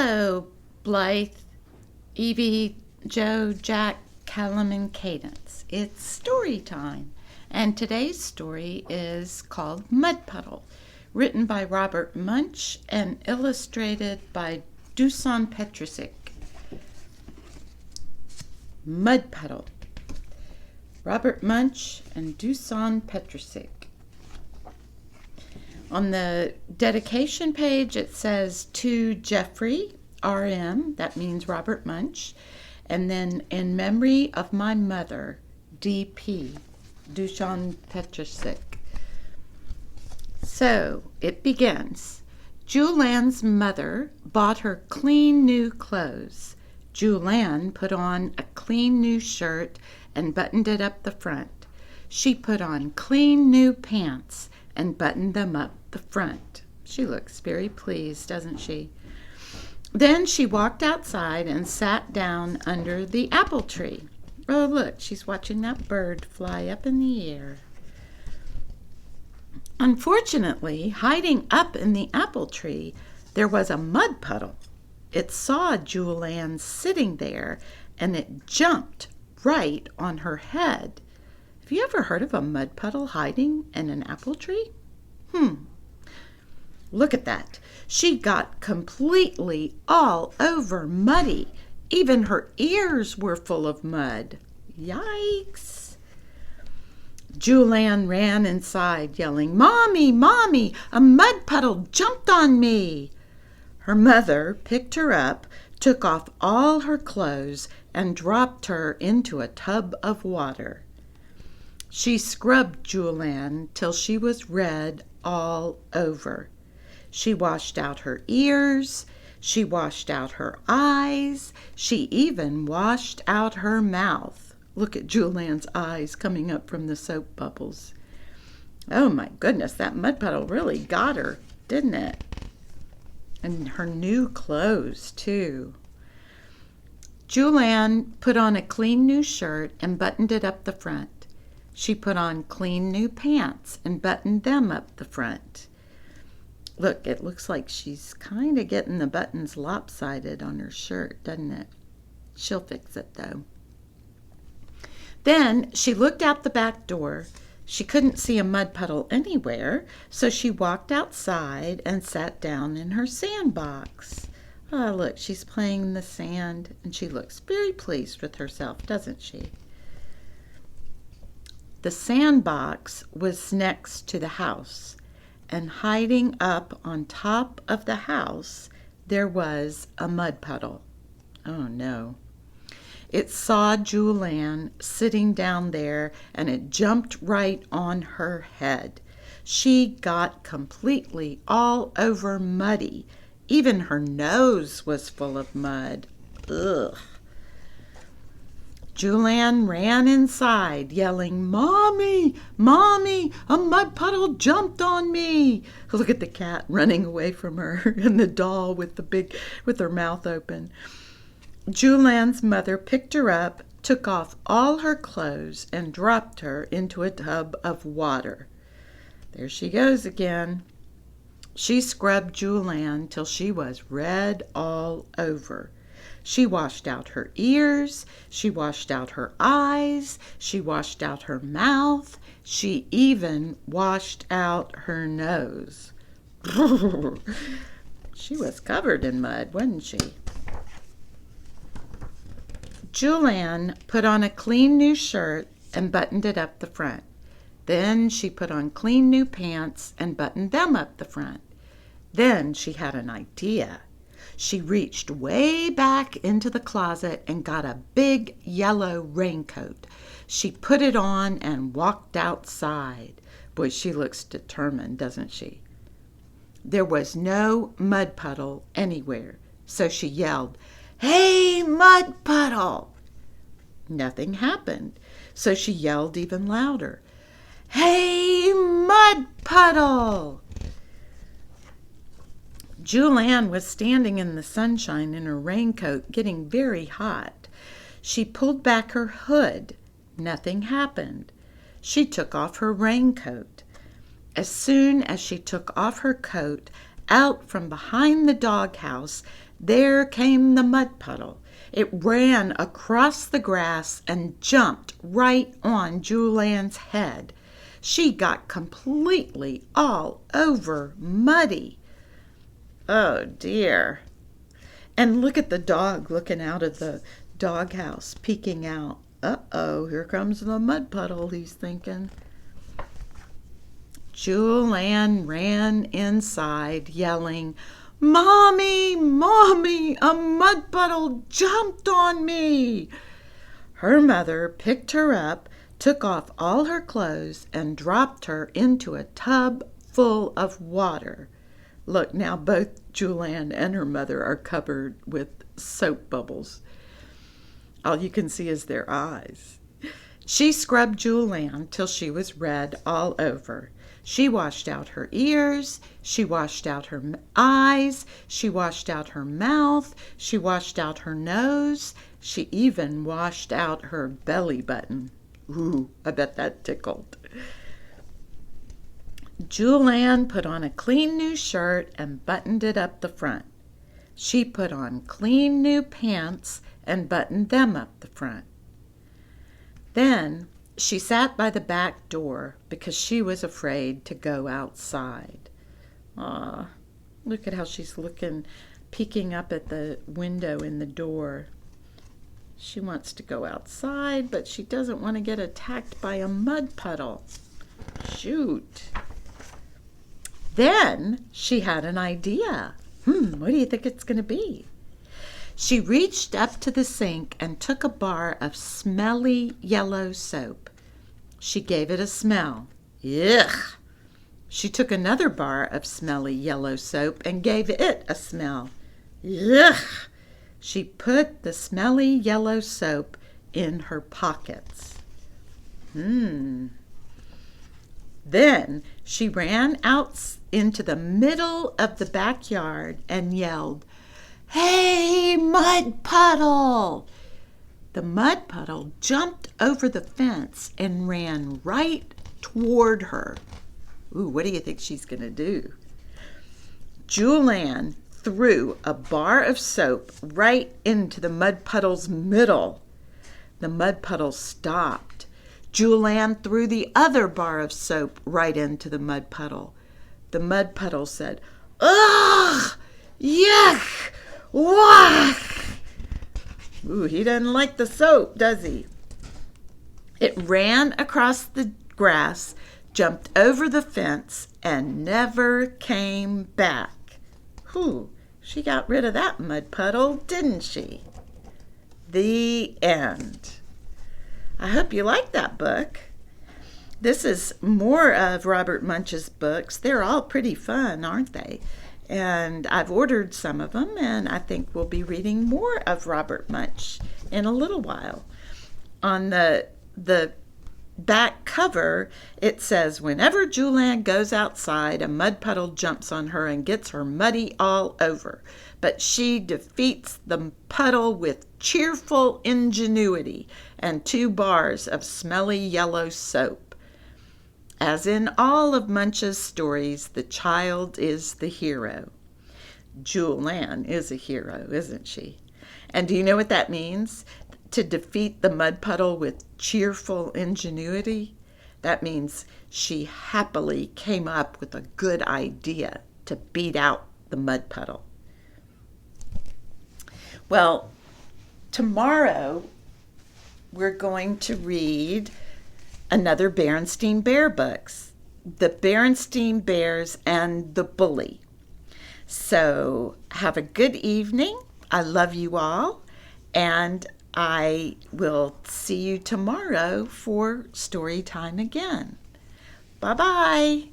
Hello, Blythe, Evie, Joe, Jack, Callum, and Cadence. It's story time, and today's story is called Mud Puddle, written by Robert Munsch and illustrated by Dusan Petrusik. Mud Puddle, Robert Munsch and Dusan Petrusik. On the dedication page, it says, to Jeffrey, R.M., that means Robert Munsch, and then in memory of my mother, D.P., Dusan Petrusik. So, it begins. Julian's mother bought her clean new clothes. Julian put on a clean new shirt and buttoned it up the front. She put on clean new pants and buttoned them up the front. She looks very pleased, doesn't she? Then she walked outside and sat down under the apple tree. Oh, look, she's watching that bird fly up in the air. Unfortunately, hiding up in the apple tree, there was a mud puddle. It saw Julian sitting there, and it jumped right on her head. Have you ever heard of a mud puddle hiding in an apple tree? Look at that. She got completely all over muddy. Even her ears were full of mud. Yikes. Julian ran inside, yelling, "Mommy, Mommy, a mud puddle jumped on me." Her mother picked her up, took off all her clothes, and dropped her into a tub of water. She scrubbed Julian till she was red all over. She washed out her ears, she washed out her eyes, she even washed out her mouth. Look at Julian's eyes coming up from the soap bubbles. Oh my goodness, that mud puddle really got her, didn't it? And her new clothes, too. Julian put on a clean new shirt and buttoned it up the front. She put on clean new pants and buttoned them up the front. Look, it looks like she's kind of getting the buttons lopsided on her shirt, doesn't it? She'll fix it, though. Then she looked out the back door. She couldn't see a mud puddle anywhere, so she walked outside and sat down in her sandbox. Oh, look, she's playing in the sand, and she looks very pleased with herself, doesn't she? The sandbox was next to the house, and hiding up on top of the house, there was a mud puddle. Oh, no. It saw Julian sitting down there, and it jumped right on her head. She got completely all over muddy. Even her nose was full of mud. Ugh. Julian ran inside, yelling, "Mommy, Mommy, a mud puddle jumped on me." Look at the cat running away from her and the doll with her mouth open. Julian's mother picked her up, took off all her clothes, and dropped her into a tub of water. There she goes again. She scrubbed Julian till she was red all over. She washed out her ears, she washed out her eyes, she washed out her mouth, she even washed out her nose. She was covered in mud, wasn't she? Julian put on a clean new shirt and buttoned it up the front. Then she put on clean new pants and buttoned them up the front. Then she had an idea. She reached way back into the closet and got a big yellow raincoat. She put it on and walked outside. Boy, she looks determined, doesn't she? There was no mud puddle anywhere, so she yelled, "Hey, mud puddle!" Nothing happened, so she yelled even louder, "Hey, mud puddle!" Julian was standing in the sunshine in her raincoat, getting very hot. She pulled back her hood. Nothing happened. She took off her raincoat. As soon as she took off her coat, out from behind the doghouse, there came the mud puddle. It ran across the grass and jumped right on Julian's head. She got completely all over muddy. Oh dear. And look at the dog looking out of the doghouse, peeking out. Uh-oh, here comes the mud puddle, he's thinking. Julian ran inside, yelling, "Mommy, Mommy, a mud puddle jumped on me!" Her mother picked her up, took off all her clothes, and dropped her into a tub full of water. Look, now both Julian and her mother are covered with soap bubbles. All you can see is their eyes. She scrubbed Julian till she was red all over. She washed out her ears, she washed out her eyes, she washed out her mouth, she washed out her nose, she even washed out her belly button. Ooh, I bet that tickled. Julian put on a clean new shirt and buttoned it up the front. She put on clean new pants and buttoned them up the front. Then she sat by the back door because she was afraid to go outside. Ah, look at how she's looking, peeking up at the window in the door. She wants to go outside, but she doesn't want to get attacked by a mud puddle. Shoot. Then she had an idea. What do you think it's going to be? She reached up to the sink and took a bar of smelly yellow soap. She gave it a smell. Yuck! She took another bar of smelly yellow soap and gave it a smell. Yuck! She put the smelly yellow soap in her pockets. Then she ran out into the middle of the backyard and yelled, "Hey, Mud Puddle!" The mud puddle jumped over the fence and ran right toward her. Ooh, what do you think she's going to do? Julian threw a bar of soap right into the mud puddle's middle. The mud puddle stopped. Julian threw the other bar of soap right into the mud puddle. The mud puddle said, "Ugh! Yuck! Whack!" Ooh, he doesn't like the soap, does he? It ran across the grass, jumped over the fence, and never came back. Whew, she got rid of that mud puddle, didn't she? The end. I hope you like that book. This is more of Robert Munsch's books. They're all pretty fun, aren't they? And I've ordered some of them, and I think we'll be reading more of Robert Munsch in a little while. On the back cover, it says, "Whenever Julian goes outside, a mud puddle jumps on her and gets her muddy all over. But she defeats the puddle with cheerful ingenuity and 2 bars of smelly yellow soap." As in all of Munsch's stories, the child is the hero. Julian is a hero, isn't she? And do you know what that means? To defeat the mud puddle with cheerful ingenuity? That means she happily came up with a good idea to beat out the mud puddle. Well, tomorrow we're going to read another Berenstain Bear books, The Berenstain Bears and the Bully. So have a good evening. I love you all, and I will see you tomorrow for story time again. Bye-bye.